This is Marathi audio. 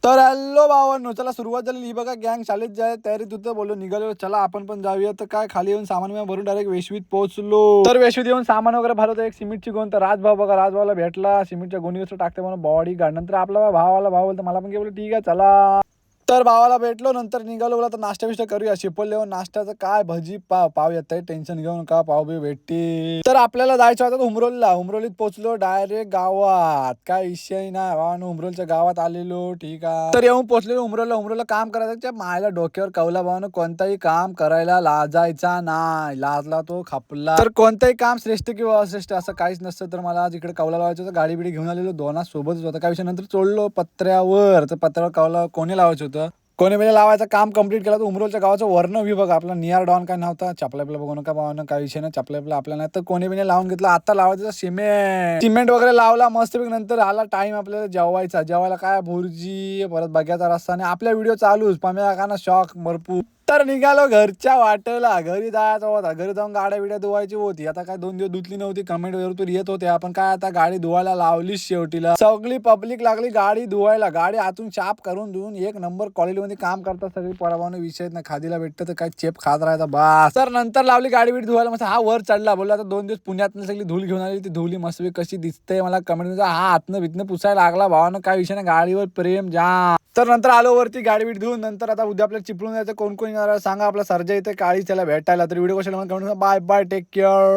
तर हॅलो भावांनो, चला सुरुवात झाली. ही बघा गँग शाळेत जाय तयारीत होतं. बोललो निघालो, चला आपण पण जाऊया. तर काय खाली येऊन सामान बिमान भरून डायरेक्ट वेशवीत पोहोचलो. तर वेशवीत येऊन सामान वगैरे भरत एक सिमेंटची गोण. तर राजभाऊ बघा, राजभाऊला भेटला सिमेंटच्या गोणीवर टाकते म्हणून बॉडी गार्ड. नंतर आपला भावाला भाव बोलतो मला पण बोलतो ठीक आहे चला. तर भावाला भेटलो, नंतर निघालो. बोला तर नाश्ता बिष्टा करूया. शिपवले नाश्त्याचं काय भजी पाव पाव येत आहे, टेन्शन घेऊन का पाव बी भेटते. तर आपल्याला जायचं होतं उमरोलीला. उमरोलीत पोहोचलो डायरेक्ट गावात. काय विषय नाही भावानं, उमरोलीच्या गावात आलेलो. ठीक आहे, तर येऊन पोहोचलेलो उमरोलीला. उमरोलीला काम करायचं मायला डोक्यावर कवला भावानं, कोणताही काम करायला लाजायचा नाही. लाजला तो खपला. तर कोणतंही काम श्रेष्ठ किंवा अश्रेष्ठ असं काहीच नसतं. तर मला आज इकडे कवला लावायचं होतं. गाडी बिडी घेऊन आलेलो, दोना सोबतच होता. काय विषय नंतर चोडलो पत्र्यावर. तर पत्र्यावर कवला कोणी लावायचं होतं. कोणी म्हणजे लावायचं काम कंप्लीट केलं. तर उमरोलच्या गावाचं वर्ण विभाग आपला नियर डॉन काय नव्हता. चपला आपला बघू नका भावानं, काय विषय नाही. चपला आपला आपल्याला नाही तर कोणी बिने लावून घेतला. आता लावायचं सिमेंट वगैरे लावला मस्त. नंतर आला टाइम आपल्याला जेवायचा. जेवायला काय भुर्जी परत बघ्याचा रस्ता आणि आपला व्हिडिओ चालूच पम्या का ना शॉक भरपूर. तर निघालो घरच्या वाटेला. घरी जायचं होता. घरी जाऊन गाड्या बिड्या धुवायची होती. आता काय 2 दिवस धुतली नव्हती. कमेंट वरतून येत होते. आपण काय आता गाडी धुवायला लावली शेवटीला. सगळी पब्लिक लागली गाडी धुवायला. गाडी आतून चाप करून धुवून एक नंबर क्वालिटीमध्ये काम करतात सगळी पराभावने. विषय नाही, खादीला भेटतं तर काय चेप खात राहायचा बस. तर नंतर लावली गाडी बीड धुवायला. मस्त हा वर चढला. बोलला आता 2 दिवस पुण्यात सगळी धूल घेऊन आली. ती धुली मस्त कशी दिसते मला कमेंट मध्ये. हा हातनं बितनं पुसायला लागला भावानं. काय विषय नाही, गाडीवर प्रेम जाम. तर नंतर आलो वरती गाडी बीड धुवून. नंतर आता उद्या आपल्याला चिपळून जायचं. कोण कोण येणार सांगा. आपला सर्जा इथे काळी त्याला भेटायला. तर व्हिडिओ कशाला comment. Bye bye, take care.